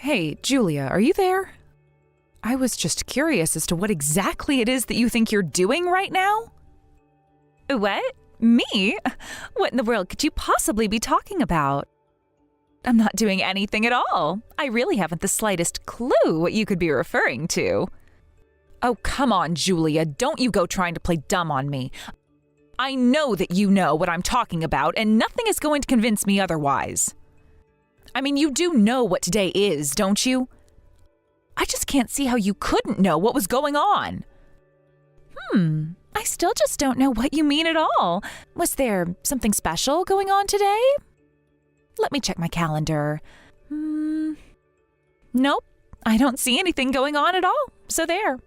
Hey, Julia, are you there? I was just curious as to what exactly it is that you think you're doing right now. What? Me? What in the world could you possibly be talking about? I'm not doing anything at all. I really haven't the slightest clue what you could be referring to. Oh, come on, Julia. Don't you go trying to play dumb on me. I know that you know what I'm talking about, and nothing is going to convince me otherwise. I mean, you do know what today is, don't you? I just can't see how you couldn't know what was going on. I still just don't know what you mean at all. Was there something special going on today? Let me check my calendar. Nope, I don't see anything going on at all, so there.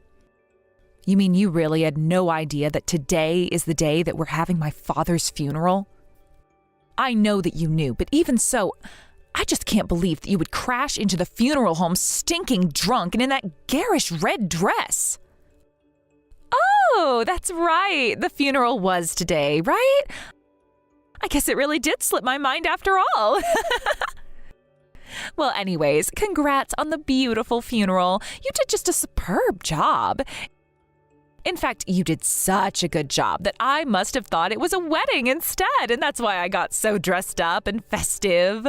You mean you really had no idea that today is the day that we're having my father's funeral? I know that you knew, but even so, I just can't believe that you would crash into the funeral home stinking drunk and in that garish red dress. Oh, that's right. The funeral was today, right? I guess it really did slip my mind after all. Well, anyways, congrats on the beautiful funeral. You did just a superb job. In fact, you did such a good job that I must have thought it was a wedding instead, and that's why I got so dressed up and festive.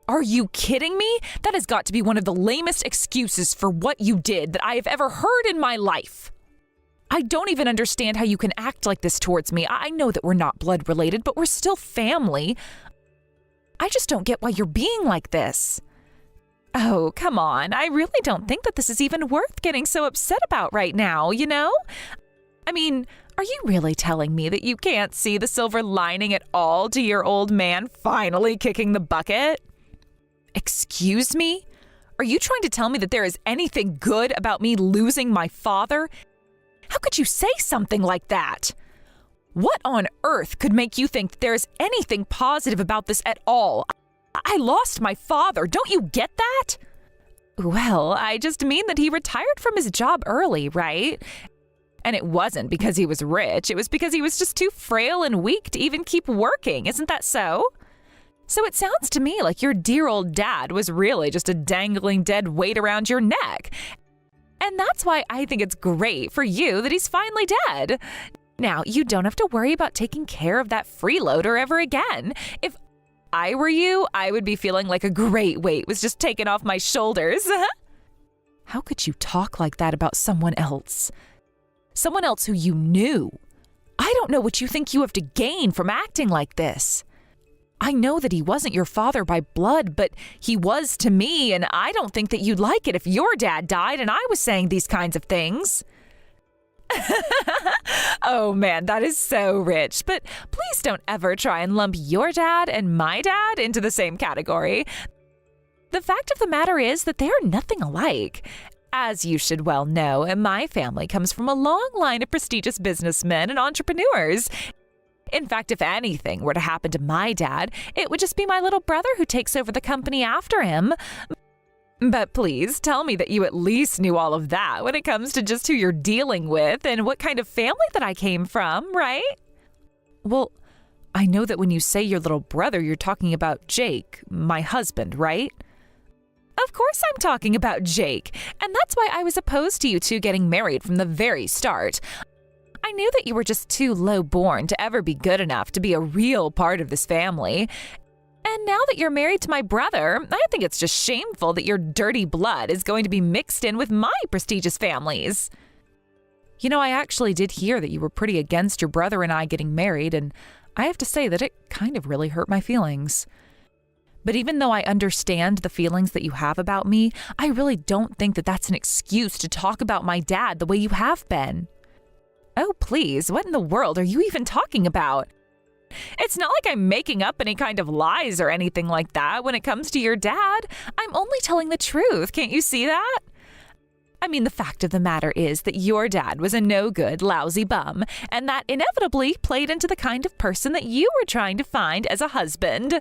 Are you kidding me? That has got to be one of the lamest excuses for what you did that I have ever heard in my life. I don't even understand how you can act like this towards me. I know that we're not blood related, but we're still family. I just don't get why you're being like this. Oh, come on. I really don't think that this is even worth getting so upset about right now, you know? I mean, are you really telling me that you can't see the silver lining at all to your old man finally kicking the bucket? Excuse me? Are you trying to tell me that there is anything good about me losing my father? How could you say something like that? What on earth could make you think that there is anything positive about this at all? I lost my father. Don't you get that? Well, I just mean that he retired from his job early, right? And it wasn't because he was rich. It was because he was just too frail and weak to even keep working. Isn't that so? So it sounds to me like your dear old dad was really just a dangling dead weight around your neck. And that's why I think it's great for you that he's finally dead. Now, you don't have to worry about taking care of that freeloader ever again. If I were you, I would be feeling like a great weight was just taken off my shoulders. How could you talk like that about someone else? Someone else who you knew. I don't know what you think you have to gain from acting like this. I know that he wasn't your father by blood, but he was to me, and I don't think that you'd like it if your dad died and I was saying these kinds of things. Oh man, that is so rich. But please don't ever try and lump your dad and my dad into the same category. The fact of the matter is that they are nothing alike. As you should well know, my family comes from a long line of prestigious businessmen and entrepreneurs. In fact, if anything were to happen to my dad, it would just be my little brother who takes over the company after him. But please tell me that you at least knew all of that when it comes to just who you're dealing with and what kind of family that I came from, right? Well, I know that when you say your little brother, you're talking about Jake, my husband, right? Of course I'm talking about Jake, and that's why I was opposed to you two getting married from the very start. I knew that you were just too low-born to ever be good enough to be a real part of this family. And now that you're married to my brother, I think it's just shameful that your dirty blood is going to be mixed in with my prestigious families. You know, I actually did hear that you were pretty against your brother and I getting married, and I have to say that it kind of really hurt my feelings. But even though I understand the feelings that you have about me, I really don't think that that's an excuse to talk about my dad the way you have been. Oh, please, what in the world are you even talking about? It's not like I'm making up any kind of lies or anything like that when it comes to your dad. I'm only telling the truth. Can't you see that? I mean, the fact of the matter is that your dad was a no-good, lousy bum, and that inevitably played into the kind of person that you were trying to find as a husband.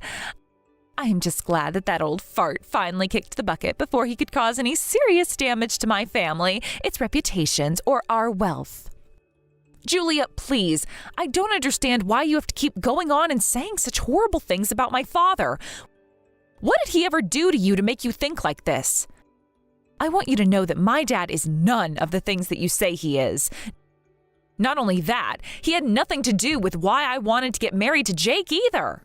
I'm just glad that that old fart finally kicked the bucket before he could cause any serious damage to my family, its reputations, or our wealth. Julia, please, I don't understand why you have to keep going on and saying such horrible things about my father. What did he ever do to you to make you think like this? I want you to know that my dad is none of the things that you say he is. Not only that, he had nothing to do with why I wanted to get married to Jake either.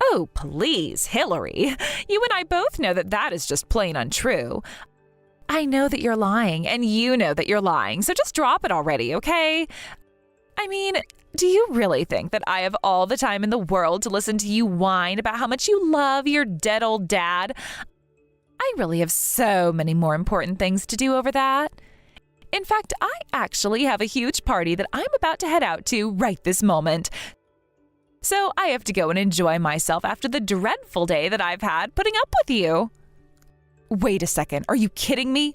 Oh, please, Hillary. You and I both know that that is just plain untrue. I know that you're lying, and you know that you're lying, so just drop it already, okay? I mean, do you really think that I have all the time in the world to listen to you whine about how much you love your dead old dad? I really have so many more important things to do over that. In fact, I actually have a huge party that I'm about to head out to right this moment. So I have to go and enjoy myself after the dreadful day that I've had putting up with you. Wait a second, are you kidding me?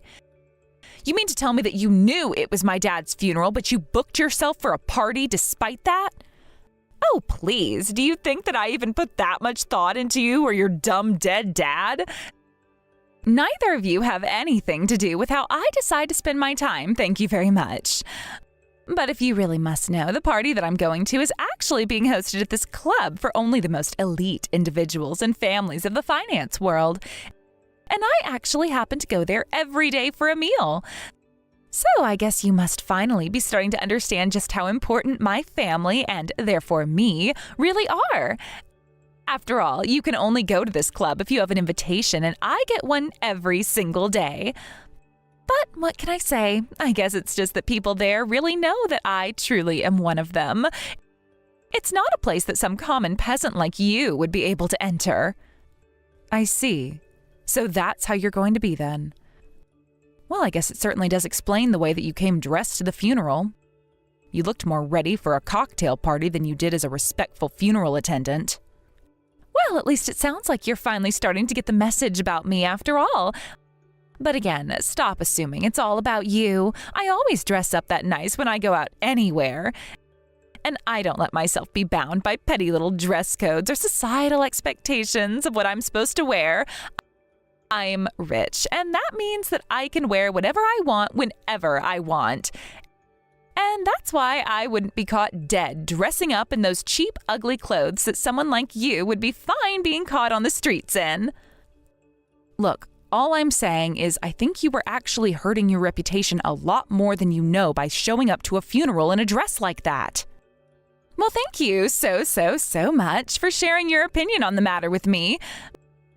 You mean to tell me that you knew it was my dad's funeral, but you booked yourself for a party despite that? Oh, please, do you think that I even put that much thought into you or your dumb dead dad? Neither of you have anything to do with how I decide to spend my time, thank you very much. But if you really must know, the party that I'm going to is actually being hosted at this club for only the most elite individuals and families of the finance world. And I actually happen to go there every day for a meal. So I guess you must finally be starting to understand just how important my family, and therefore me, really are. After all, you can only go to this club if you have an invitation, and I get one every single day. But what can I say? I guess it's just that people there really know that I truly am one of them. It's not a place that some common peasant like you would be able to enter. I see. So that's how you're going to be then. Well, I guess it certainly does explain the way that you came dressed to the funeral. You looked more ready for a cocktail party than you did as a respectful funeral attendant. Well, at least it sounds like you're finally starting to get the message about me after all. But again, stop assuming it's all about you. I always dress up that nice when I go out anywhere. And I don't let myself be bound by petty little dress codes or societal expectations of what I'm supposed to wear. I'm rich, and that means that I can wear whatever I want whenever I want. And that's why I wouldn't be caught dead dressing up in those cheap, ugly clothes that someone like you would be fine being caught on the streets in. Look, all I'm saying is I think you were actually hurting your reputation a lot more than you know by showing up to a funeral in a dress like that. Well, thank you so much for sharing your opinion on the matter with me.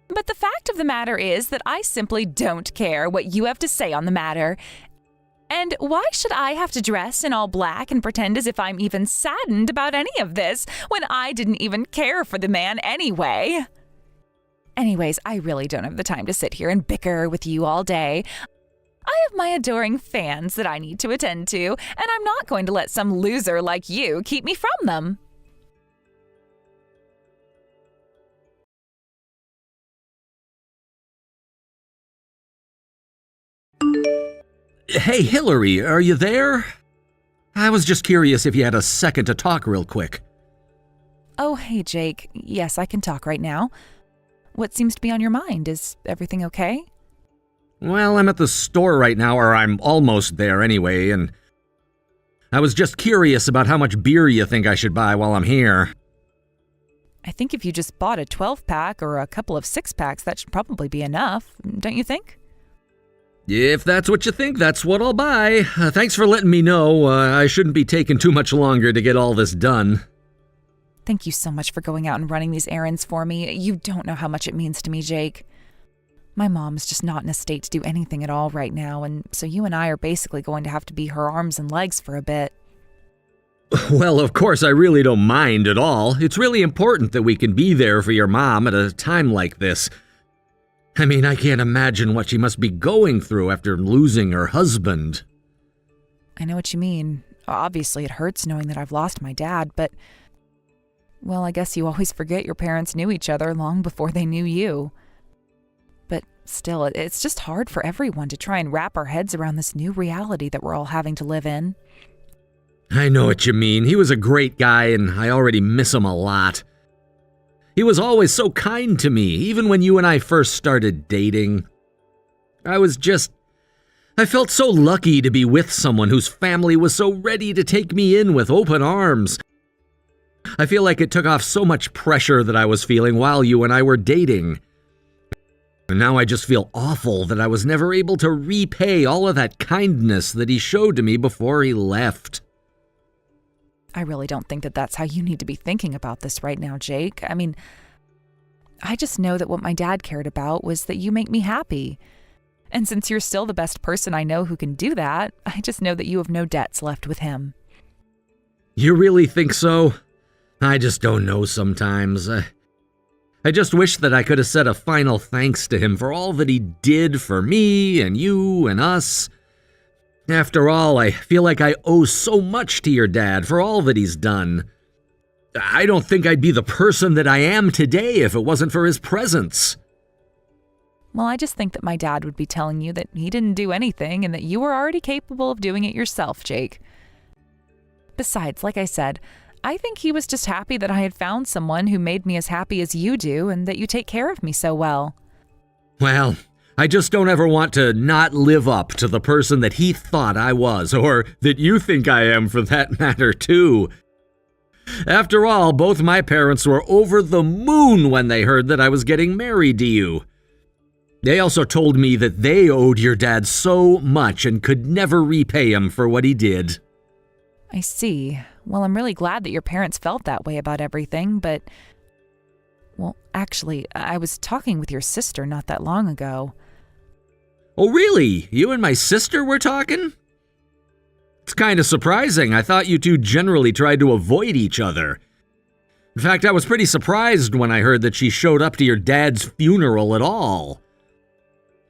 But the fact of the matter is that I simply don't care what you have to say on the matter. And why should I have to dress in all black and pretend as if I'm even saddened about any of this when I didn't even care for the man anyway? Anyways, I really don't have the time to sit here and bicker with you all day. I have my adoring fans that I need to attend to, and I'm not going to let some loser like you keep me from them. Hey, Hillary, are you there? I was just curious if you had a second to talk real quick. Oh, hey, Jake. Yes, I can talk right now. What seems to be on your mind? Is everything okay? Well, I'm at the store right now, or I'm almost there anyway, and I was just curious about how much beer you think I should buy while I'm here. I think if you just bought a 12-pack or a couple of 6-packs, that should probably be enough, don't you think? If that's what you think, that's what I'll buy. Thanks for letting me know. I shouldn't be taking too much longer to get all this done. Thank you so much for going out and running these errands for me. You don't know how much it means to me, Jake. My mom's just not in a state to do anything at all right now, and so you and I are basically going to have to be her arms and legs for a bit. Well, of course, I really don't mind at all. It's really important that we can be there for your mom at a time like this. I mean, I can't imagine what she must be going through after losing her husband. I know what you mean. Obviously, it hurts knowing that I've lost my dad, but... well, I guess you always forget your parents knew each other long before they knew you. But still, it's just hard for everyone to try and wrap our heads around this new reality that we're all having to live in. I know what you mean. He was a great guy, and I already miss him a lot. He was always so kind to me, even when you and I first started dating. I felt so lucky to be with someone whose family was so ready to take me in with open arms. I feel like it took off so much pressure that I was feeling while you and I were dating. And now I just feel awful that I was never able to repay all of that kindness that he showed to me before he left. I really don't think that that's how you need to be thinking about this right now, Jake. I mean, I just know that what my dad cared about was that you make me happy. And since you're still the best person I know who can do that, I just know that you have no debts left with him. You really think so? I just don't know sometimes. I just wish that I could have said a final thanks to him for all that he did for me and you and us. After all, I feel like I owe so much to your dad for all that he's done. I don't think I'd be the person that I am today if it wasn't for his presence. Well, I just think that my dad would be telling you that he didn't do anything and that you were already capable of doing it yourself, Jake. Besides, like I said, I think he was just happy that I had found someone who made me as happy as you do and that you take care of me so well. Well, I just don't ever want to not live up to the person that he thought I was, or that you think I am for that matter, too. After all, both my parents were over the moon when they heard that I was getting married to you. They also told me that they owed your dad so much and could never repay him for what he did. I see. Well, I'm really glad that your parents felt that way about everything, but... Well, actually, I was talking with your sister not that long ago. Oh, really? You and my sister were talking? It's kind of surprising. I thought you two generally tried to avoid each other. In fact, I was pretty surprised when I heard that she showed up to your dad's funeral at all.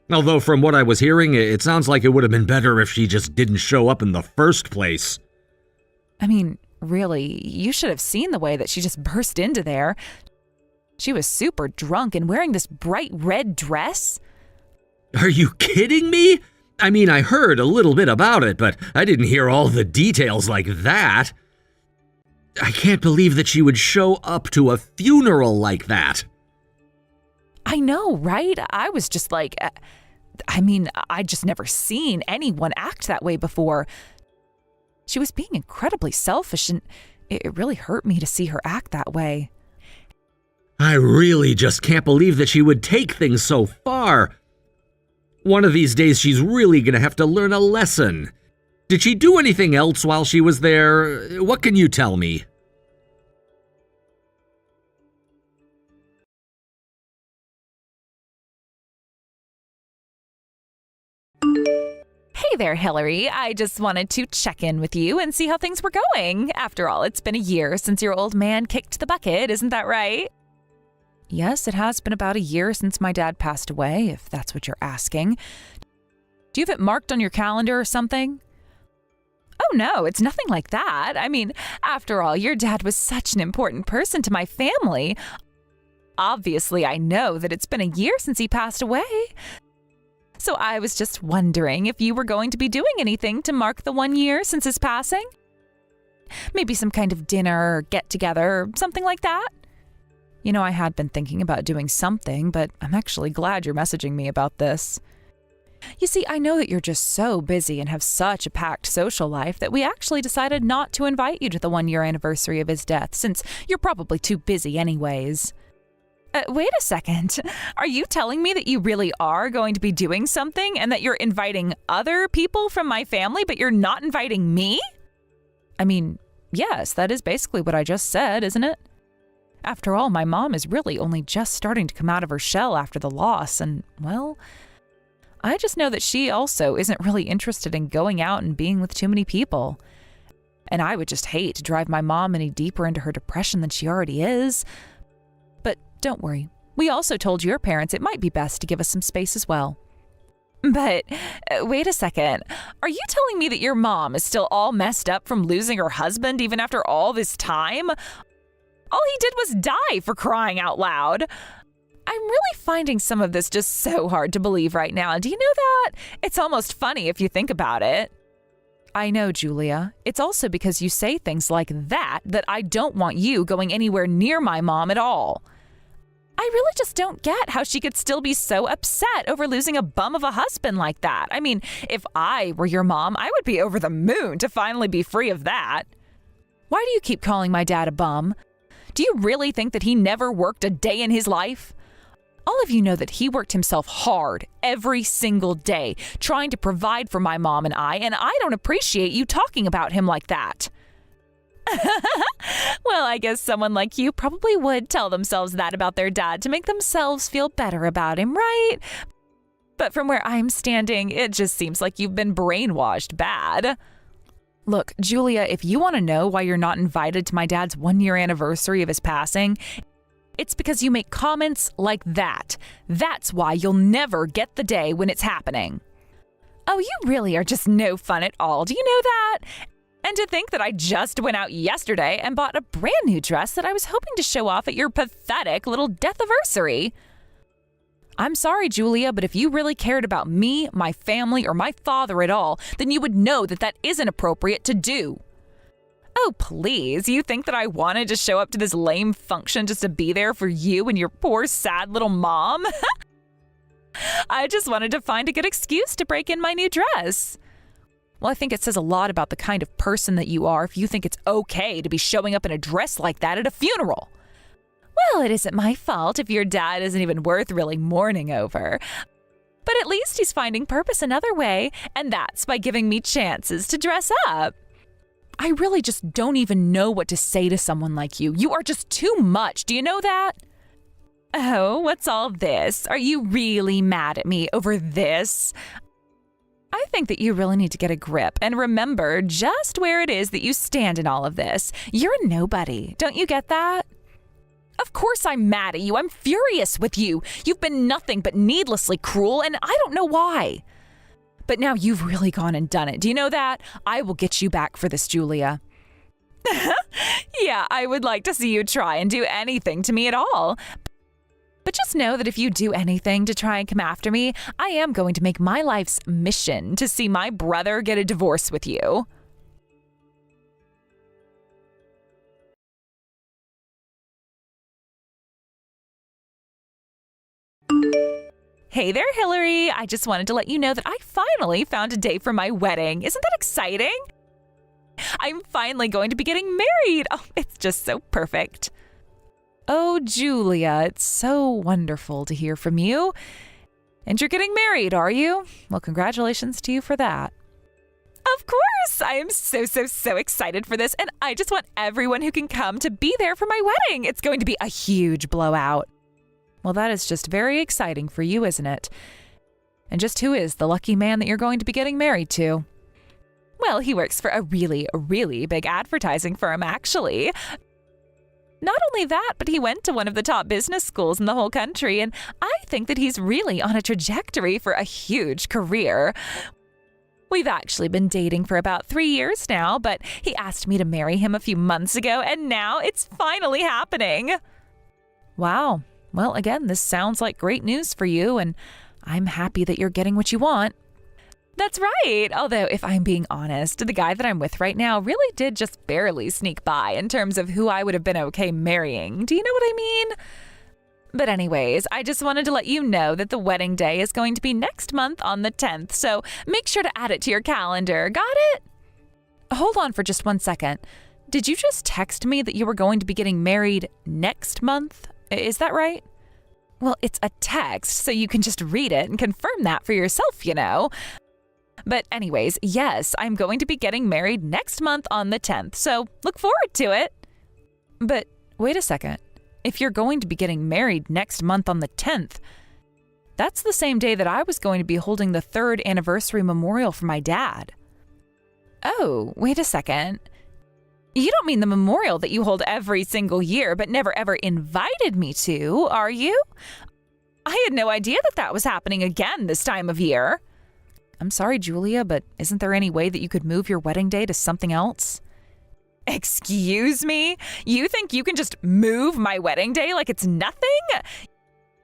Although from what I was hearing, it sounds like it would have been better if she just didn't show up in the first place. I mean, really, you should have seen the way that she just burst into there. She was super drunk and wearing this bright red dress. Are you kidding me? I mean, I heard a little bit about it, but I didn't hear all the details like that. I can't believe that she would show up to a funeral like that. I know, right? I was just like, I'd just never seen anyone act that way before. She was being incredibly selfish, and it really hurt me to see her act that way. I really just can't believe that she would take things so far. One of these days, she's really going to have to learn a lesson. Did she do anything else while she was there? What can you tell me? Hey there, Hillary. I just wanted to check in with you and see how things were going. After all, it's been a year since your old man kicked the bucket, isn't that right? Yes, it has been about a year since my dad passed away, if that's what you're asking. Do you have it marked on your calendar or something? Oh no, it's nothing like that. I mean, after all, your dad was such an important person to my family. Obviously, I know that it's been a year since he passed away. So I was just wondering if you were going to be doing anything to mark the 1 year since his passing? Maybe some kind of dinner or get-together or something like that? You know, I had been thinking about doing something, but I'm actually glad you're messaging me about this. You see, I know that you're just so busy and have such a packed social life that we actually decided not to invite you to the 1 year anniversary of his death, since you're probably too busy anyways. Wait a second. Are you telling me that you really are going to be doing something and that you're inviting other people from my family, but you're not inviting me? I mean, yes, that is basically what I just said, isn't it? After all, my mom is really only just starting to come out of her shell after the loss, and, well, I just know that she also isn't really interested in going out and being with too many people. And I would just hate to drive my mom any deeper into her depression than she already is. But don't worry, we also told your parents it might be best to give us some space as well. But wait a second, are you telling me that your mom is still all messed up from losing her husband even after all this time? All he did was die, for crying out loud. I'm really finding some of this just so hard to believe right now. Do you know that? It's almost funny if you think about it. I know, Julia. It's also because you say things like that I don't want you going anywhere near my mom at all. I really just don't get how she could still be so upset over losing a bum of a husband like that. I mean, if I were your mom, I would be over the moon to finally be free of that. Why do you keep calling my dad a bum? Do you really think that he never worked a day in his life? All of you know that he worked himself hard every single day trying to provide for my mom and I don't appreciate you talking about him like that. Well, I guess someone like you probably would tell themselves that about their dad to make themselves feel better about him, right? But from where I'm standing, it just seems like you've been brainwashed bad. Look, Julia, if you want to know why you're not invited to my dad's 1-year anniversary of his passing, it's because you make comments like that. That's why you'll never get the day when it's happening. Oh, you really are just no fun at all. Do you know that? And to think that I just went out yesterday and bought a brand new dress that I was hoping to show off at your pathetic little death-iversary. I'm sorry, Julia, but if you really cared about me, my family, or my father at all, then you would know that that isn't appropriate to do. Oh, please, you think that I wanted to show up to this lame function just to be there for you and your poor, sad little mom? I just wanted to find a good excuse to break in my new dress. Well, I think it says a lot about the kind of person that you are if you think it's okay to be showing up in a dress like that at a funeral. Well, it isn't my fault if your dad isn't even worth really mourning over. But at least he's finding purpose another way, and that's by giving me chances to dress up. I really just don't even know what to say to someone like you. You are just too much. Do you know that? Oh, what's all this? Are you really mad at me over this? I think that you really need to get a grip and remember just where it is that you stand in all of this. You're a nobody. Don't you get that? Of course I'm mad at you. I'm furious with you. You've been nothing but needlessly cruel, and I don't know why. But now you've really gone and done it. Do you know that? I will get you back for this, Julia. Yeah, I would like to see you try and do anything to me at all. But just know that if you do anything to try and come after me, I am going to make my life's mission to see my brother get a divorce with you. Hey there, Hillary. I just wanted to let you know that I finally found a date for my wedding. Isn't that exciting? I'm finally going to be getting married. Oh, it's just so perfect. Oh, Julia, it's so wonderful to hear from you. And you're getting married, are you? Well, congratulations to you for that. Of course! I am so excited for this, and I just want everyone who can come to be there for my wedding. It's going to be a huge blowout. Well, that is just very exciting for you, isn't it? And just who is the lucky man that you're going to be getting married to? Well, he works for a really big advertising firm, actually. Not only that, but he went to one of the top business schools in the whole country, and I think that he's really on a trajectory for a huge career. We've actually been dating for about 3 years now, but he asked me to marry him a few months ago, and now it's finally happening. Wow. Well, again, this sounds like great news for you, and I'm happy that you're getting what you want. That's right. Although, if I'm being honest, the guy that I'm with right now really did just barely sneak by in terms of who I would have been okay marrying. Do you know what I mean? But anyways, I just wanted to let you know that the wedding day is going to be next month on the 10th, so make sure to add it to your calendar. Got it? Hold on for just 1 second. Did you just text me that you were going to be getting married next month? Is that right? Well, it's a text, so you can just read it and confirm that for yourself, you know. But anyways, yes, I'm going to be getting married next month on the 10th, so look forward to it. But wait a second. If you're going to be getting married next month on the 10th, that's the same day that I was going to be holding the 3rd anniversary memorial for my dad. Oh, wait a second. You don't mean the memorial that you hold every single year but never ever invited me to, are you? I had no idea that that was happening again this time of year. I'm sorry, Julia, but isn't there any way that you could move your wedding day to something else? Excuse me? You think you can just move my wedding day like it's nothing?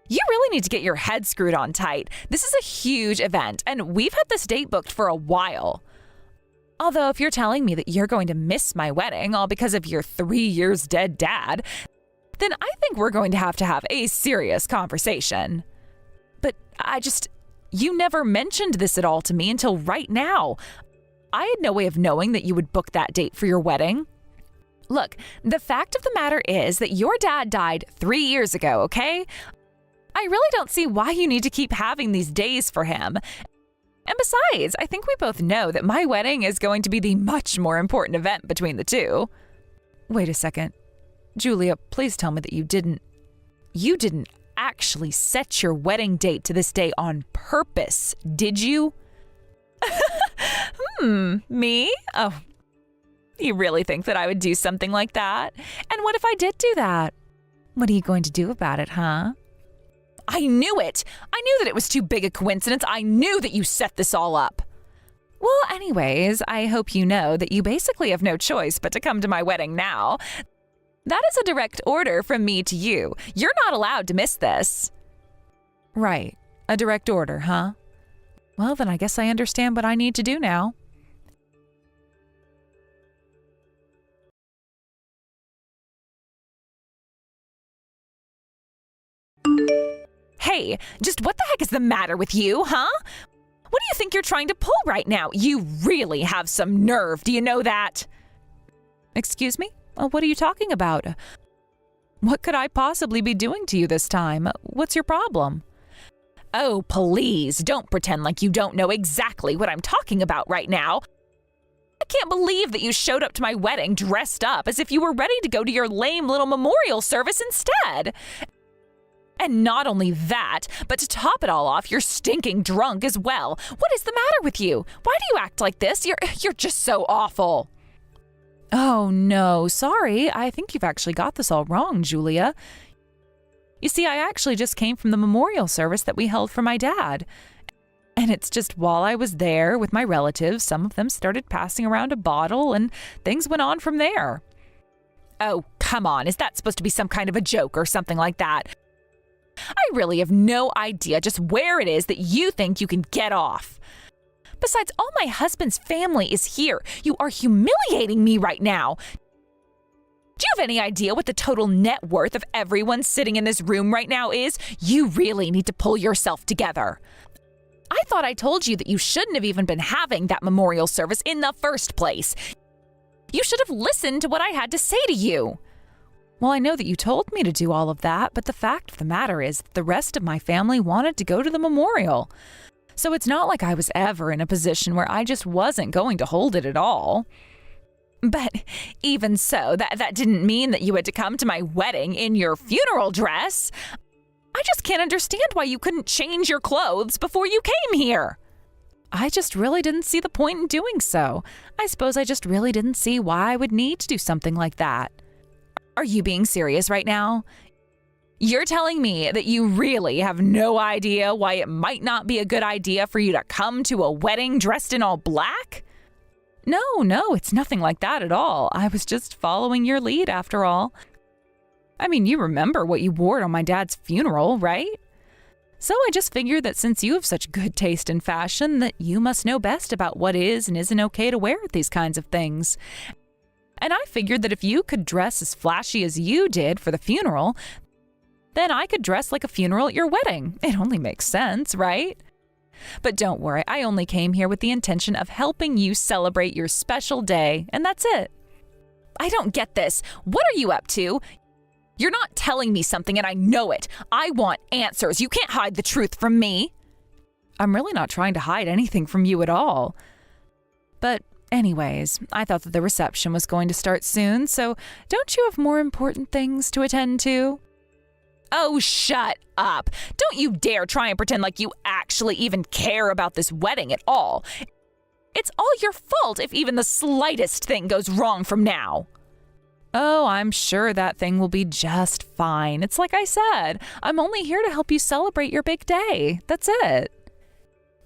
You really need to get your head screwed on tight. This is a huge event, and we've had this date booked for a while. Although if you're telling me that you're going to miss my wedding all because of your 3 years dead dad, then I think we're going to have a serious conversation. But you never mentioned this at all to me until right now. I had no way of knowing that you would book that date for your wedding. Look, the fact of the matter is that your dad died 3 years ago, okay? I really don't see why you need to keep having these days for him. And besides, I think we both know that my wedding is going to be the much more important event between the two. Wait a second. Julia, please tell me that you didn't actually set your wedding date to this day on purpose, did you? Me? Oh, you really think that I would do something like that? And what if I did do that? What are you going to do about it, huh? I knew it! I knew that it was too big a coincidence. I knew that you set this all up. Well, anyways, I hope you know that you basically have no choice but to come to my wedding now. That is a direct order from me to you. You're not allowed to miss this. Right. A direct order, huh? Well, then I guess I understand what I need to do now. Hey, just what the heck is the matter with you, huh? What do you think you're trying to pull right now? You really have some nerve, do you know that? Excuse me? What are you talking about? What could I possibly be doing to you this time? What's your problem? Oh, please, don't pretend like you don't know exactly what I'm talking about right now. I can't believe that you showed up to my wedding dressed up as if you were ready to go to your lame little memorial service instead. And not only that, but to top it all off, you're stinking drunk as well. What is the matter with you? Why do you act like this? You're just so awful. Oh, no, sorry. I think you've actually got this all wrong, Julia. You see, I actually just came from the memorial service that we held for my dad. And it's just while I was there with my relatives, some of them started passing around a bottle and things went on from there. Oh, come on. Is that supposed to be some kind of a joke or something like that? I really have no idea just where it is that you think you can get off. Besides, all my husband's family is here. You are humiliating me right now. Do you have any idea what the total net worth of everyone sitting in this room right now is? You really need to pull yourself together. I thought I told you that you shouldn't have even been having that memorial service in the first place. You should have listened to what I had to say to you. Well, I know that you told me to do all of that, but the fact of the matter is that the rest of my family wanted to go to the memorial. So it's not like I was ever in a position where I just wasn't going to hold it at all. But even so, that didn't mean that you had to come to my wedding in your funeral dress. I just can't understand why you couldn't change your clothes before you came here. I just really didn't see the point in doing so. I suppose I just really didn't see why I would need to do something like that. Are you being serious right now? You're telling me that you really have no idea why it might not be a good idea for you to come to a wedding dressed in all black? No, it's nothing like that at all. I was just following your lead after all. I mean, you remember what you wore on my dad's funeral, right? So I just figured that since you have such good taste in fashion, that you must know best about what is and isn't okay to wear at these kinds of things. And I figured that if you could dress as flashy as you did for the funeral, then I could dress like a funeral at your wedding. It only makes sense, right? But don't worry, I only came here with the intention of helping you celebrate your special day, and that's it. I don't get this. What are you up to? You're not telling me something and I know it. I want answers. You can't hide the truth from me. I'm really not trying to hide anything from you at all. But anyways, I thought that the reception was going to start soon, so don't you have more important things to attend to? Oh, shut up. Don't you dare try and pretend like you actually even care about this wedding at all. It's all your fault if even the slightest thing goes wrong from now. Oh, I'm sure that thing will be just fine. It's like I said, I'm only here to help you celebrate your big day. That's it.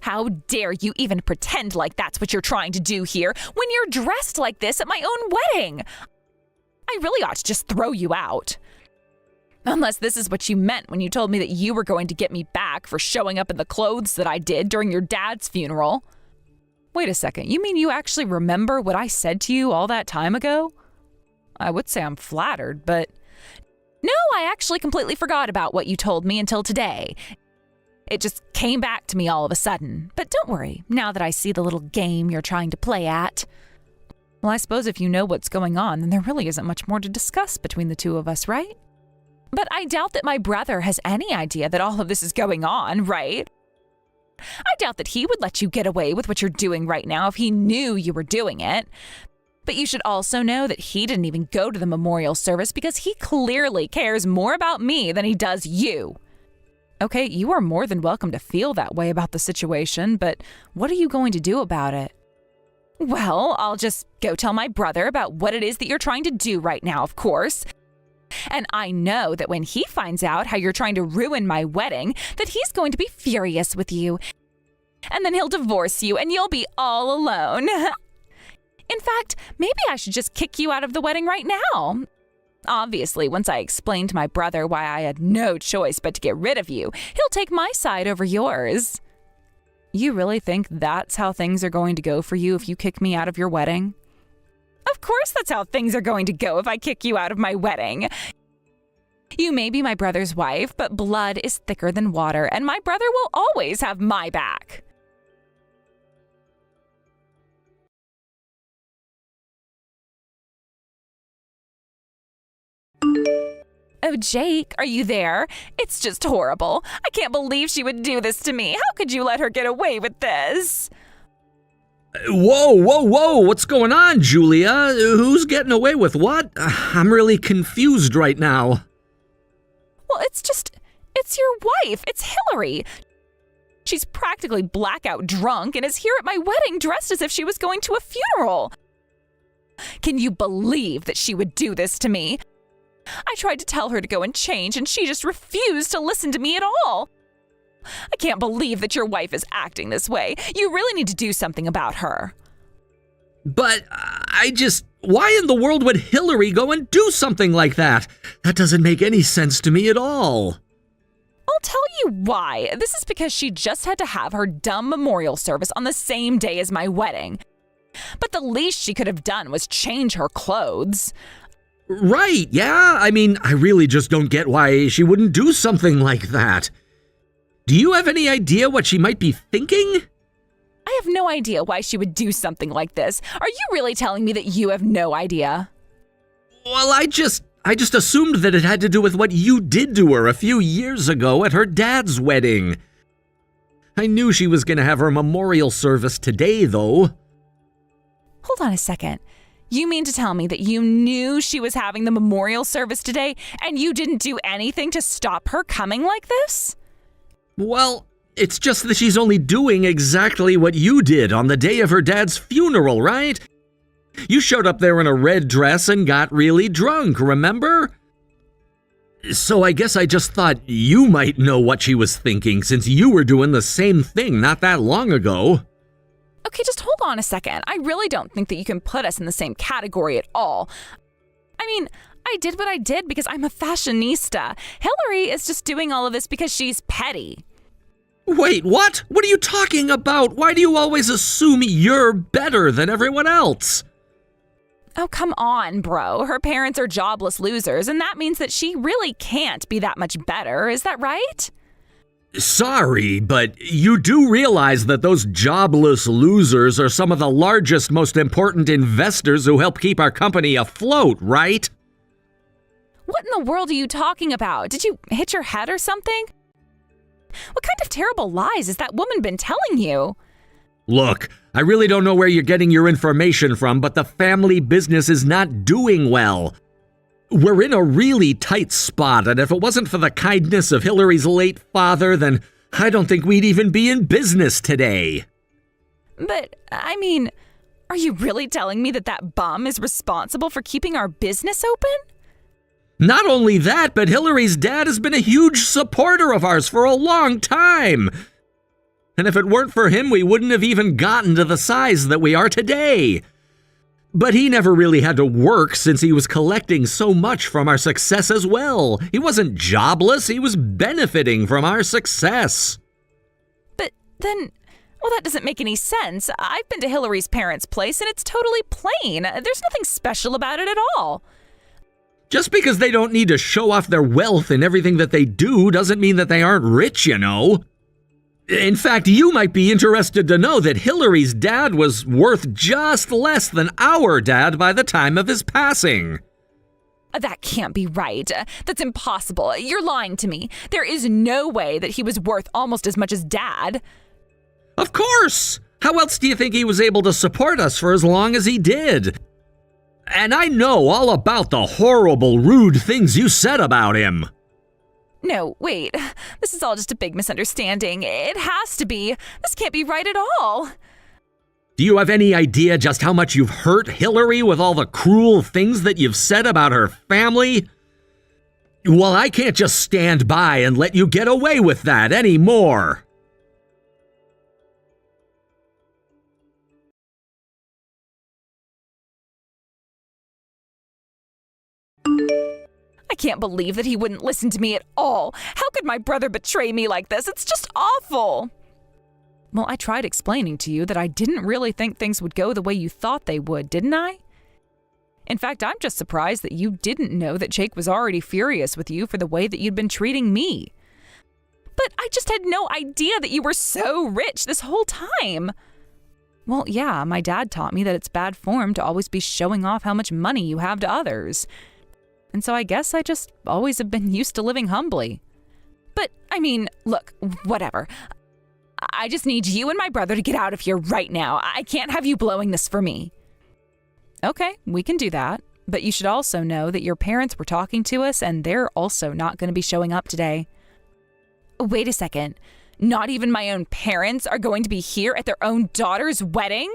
How dare you even pretend like that's what you're trying to do here when you're dressed like this at my own wedding? I really ought to just throw you out. Unless this is what you meant when you told me that you were going to get me back for showing up in the clothes that I did during your dad's funeral. Wait a second, you mean you actually remember what I said to you all that time ago? I would say I'm flattered, but... No, I actually completely forgot about what you told me until today. It just came back to me all of a sudden. But don't worry, now that I see the little game you're trying to play at. Well, I suppose if you know what's going on, then there really isn't much more to discuss between the two of us, right? But I doubt that my brother has any idea that all of this is going on, right? I doubt that he would let you get away with what you're doing right now if he knew you were doing it. But you should also know that he didn't even go to the memorial service because he clearly cares more about me than he does you. Okay, you are more than welcome to feel that way about the situation, but what are you going to do about it? Well, I'll just go tell my brother about what it is that you're trying to do right now, of course. And I know that when he finds out how you're trying to ruin my wedding, that he's going to be furious with you. And then he'll divorce you and you'll be all alone. In fact, maybe I should just kick you out of the wedding right now. Obviously, once I explain to my brother why I had no choice but to get rid of you, he'll take my side over yours. You really think that's how things are going to go for you if you kick me out of your wedding? Of course that's how things are going to go if I kick you out of my wedding. You may be my brother's wife, but blood is thicker than water, and my brother will always have my back. Oh, Jake, are you there? It's just horrible. I can't believe she would do this to me. How could you let her get away with this? Whoa, what's going on, Julia? Who's getting away with what? I'm really confused right now. Well, it's your wife. It's Hillary. She's practically blackout drunk and is here at my wedding dressed as if she was going to a funeral. Can you believe that she would do this to me? I tried to tell her to go and change, and she just refused to listen to me at all. I can't believe that your wife is acting this way. You really need to do something about her. But why in the world would Hillary go and do something like that? That doesn't make any sense to me at all. I'll tell you why. This is because she just had to have her dumb memorial service on the same day as my wedding. But the least she could have done was change her clothes. Right, yeah. I mean, I really just don't get why she wouldn't do something like that. Do you have any idea what she might be thinking? I have no idea why she would do something like this. Are you really telling me that you have no idea? Well, I just assumed that it had to do with what you did to her a few years ago at her dad's wedding. I knew she was going to have her memorial service today, though. Hold on a second. You mean to tell me that you knew she was having the memorial service today and you didn't do anything to stop her coming like this? Well, it's just that she's only doing exactly what you did on the day of her dad's funeral, right? You showed up there in a red dress and got really drunk, remember? So I guess I just thought you might know what she was thinking since you were doing the same thing not that long ago. Okay, just hold on a second. I really don't think that you can put us in the same category at all. I mean, I did what I did because I'm a fashionista. Hillary is just doing all of this because she's petty. Wait, what? What are you talking about? Why do you always assume you're better than everyone else? Oh, come on, bro. Her parents are jobless losers, and that means that she really can't be that much better. Is that right? Sorry, but you do realize that those jobless losers are some of the largest, most important investors who help keep our company afloat, right? What in the world are you talking about? Did you hit your head or something? What kind of terrible lies has that woman been telling you? Look, I really don't know where you're getting your information from, but the family business is not doing well. We're in a really tight spot, and if it wasn't for the kindness of Hillary's late father, then I don't think we'd even be in business today. But, I mean, are you really telling me that that bum is responsible for keeping our business open? Not only that, but Hillary's dad has been a huge supporter of ours for a long time. And if it weren't for him, we wouldn't have even gotten to the size that we are today. But he never really had to work since he was collecting so much from our success as well. He wasn't jobless, he was benefiting from our success. But then, well, that doesn't make any sense. I've been to Hillary's parents' place and it's totally plain. There's nothing special about it at all. Just because they don't need to show off their wealth in everything that they do doesn't mean that they aren't rich, you know. In fact, you might be interested to know that Hillary's dad was worth just less than our dad by the time of his passing. That can't be right. That's impossible. You're lying to me. There is no way that he was worth almost as much as Dad. Of course! How else do you think he was able to support us for as long as he did? And I know all about the horrible, rude things you said about him. No, wait. This is all just a big misunderstanding. It has to be. This can't be right at all. Do you have any idea just how much you've hurt Hillary with all the cruel things that you've said about her family? Well, I can't just stand by and let you get away with that anymore. I can't believe that he wouldn't listen to me at all. How could my brother betray me like this? It's just awful. Well, I tried explaining to you that I didn't really think things would go the way you thought they would, didn't I? In fact, I'm just surprised that you didn't know that Jake was already furious with you for the way that you'd been treating me. But I just had no idea that you were so rich this whole time. Well, yeah, my dad taught me that it's bad form to always be showing off how much money you have to others. And so I guess I just always have been used to living humbly. But, I mean, look, whatever. I just need you and my brother to get out of here right now. I can't have you blowing this for me. Okay, we can do that. But you should also know that your parents were talking to us and they're also not going to be showing up today. Wait a second. Not even my own parents are going to be here at their own daughter's wedding?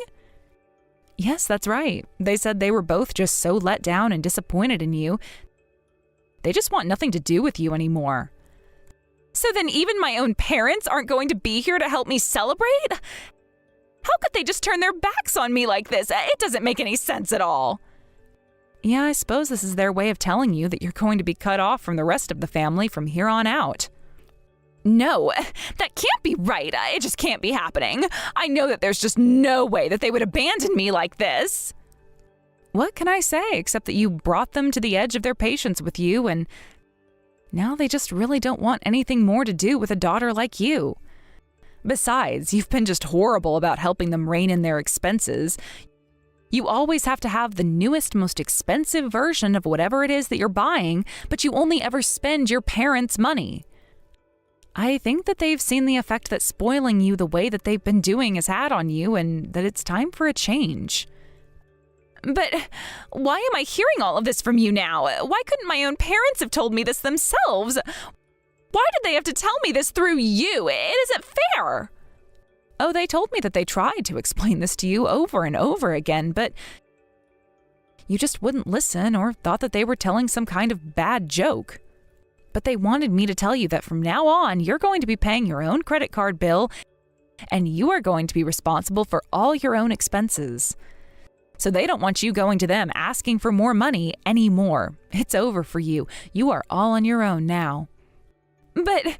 Yes, that's right. They said they were both just so let down and disappointed in you. They just want nothing to do with you anymore. So then even my own parents aren't going to be here to help me celebrate? How could they just turn their backs on me like this? It doesn't make any sense at all. Yeah, I suppose this is their way of telling you that you're going to be cut off from the rest of the family from here on out. No, that can't be right. It just can't be happening. I know that there's just no way that they would abandon me like this. What can I say except that you brought them to the edge of their patience with you and now they just really don't want anything more to do with a daughter like you. Besides, you've been just horrible about helping them rein in their expenses. You always have to have the newest, most expensive version of whatever it is that you're buying, but you only ever spend your parents' money. I think that they've seen the effect that spoiling you the way that they've been doing has had on you and that it's time for a change. But why am I hearing all of this from you now? Why couldn't my own parents have told me this themselves? Why did they have to tell me this through you? It isn't fair. Oh, they told me that they tried to explain this to you over and over again, but you just wouldn't listen or thought that they were telling some kind of bad joke. But they wanted me to tell you that from now on, you're going to be paying your own credit card bill and you are going to be responsible for all your own expenses. So they don't want you going to them asking for more money anymore. It's over for you. You are all on your own now. But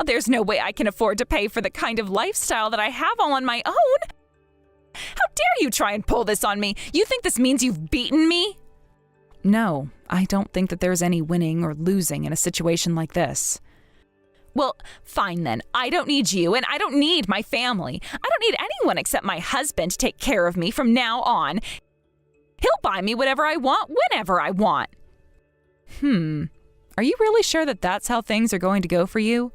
there's no way I can afford to pay for the kind of lifestyle that I have all on my own. How dare you try and pull this on me? You think this means you've beaten me? No, I don't think that there's any winning or losing in a situation like this. Well, fine then. I don't need you and I don't need my family. I don't need anyone except my husband to take care of me from now on. He'll buy me whatever I want whenever I want. Are you really sure that that's how things are going to go for you?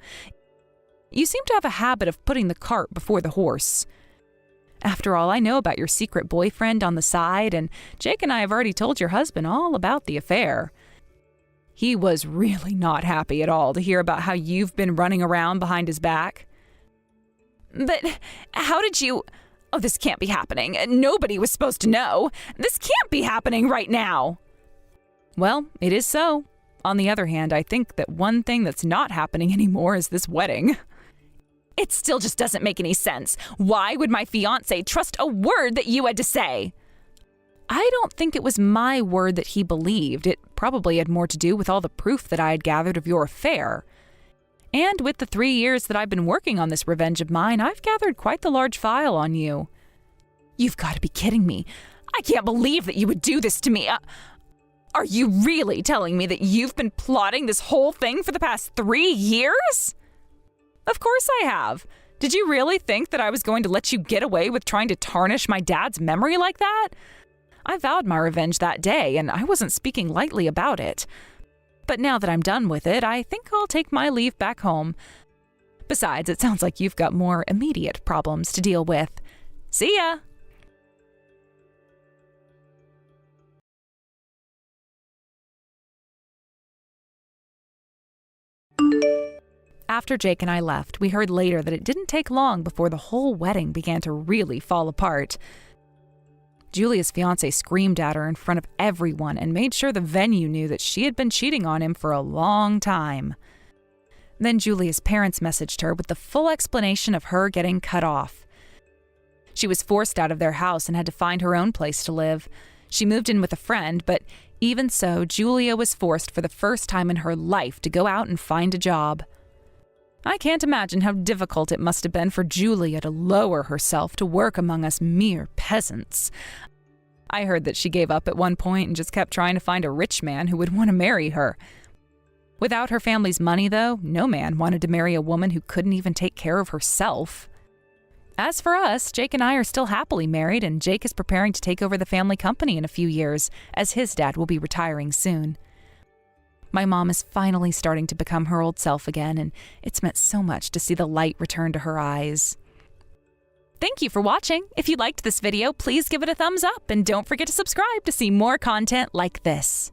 You seem to have a habit of putting the cart before the horse. After all, I know about your secret boyfriend on the side, and Jake and I have already told your husband all about the affair. He was really not happy at all to hear about how you've been running around behind his back. But how did you... Oh, this can't be happening. Nobody was supposed to know. This can't be happening right now. Well, it is so. On the other hand, I think that one thing that's not happening anymore is this wedding. It still just doesn't make any sense. Why would my fiancé trust a word that you had to say? I don't think it was my word that he believed. It probably had more to do with all the proof that I had gathered of your affair. And with the 3 years that I've been working on this revenge of mine, I've gathered quite the large file on you. You've got to be kidding me. I can't believe that you would do this to me. Are you really telling me that you've been plotting this whole thing for the past 3 years? Of course I have. Did you really think that I was going to let you get away with trying to tarnish my dad's memory like that? I vowed my revenge that day, and I wasn't speaking lightly about it. But now that I'm done with it, I think I'll take my leave back home. Besides, it sounds like you've got more immediate problems to deal with. See ya! After Jake and I left, we heard later that it didn't take long before the whole wedding began to really fall apart. Julia's fiancé screamed at her in front of everyone and made sure the venue knew that she had been cheating on him for a long time. Then Julia's parents messaged her with the full explanation of her getting cut off. She was forced out of their house and had to find her own place to live. She moved in with a friend, but even so, Julia was forced for the first time in her life to go out and find a job. I can't imagine how difficult it must have been for Julia to lower herself to work among us mere peasants. I heard that she gave up at one point and just kept trying to find a rich man who would want to marry her. Without her family's money, though, no man wanted to marry a woman who couldn't even take care of herself. As for us, Jake and I are still happily married, and Jake is preparing to take over the family company in a few years, as his dad will be retiring soon. My mom is finally starting to become her old self again, and it's meant so much to see the light return to her eyes. Thank you for watching. If you liked this video, please give it a thumbs up, and don't forget to subscribe to see more content like this.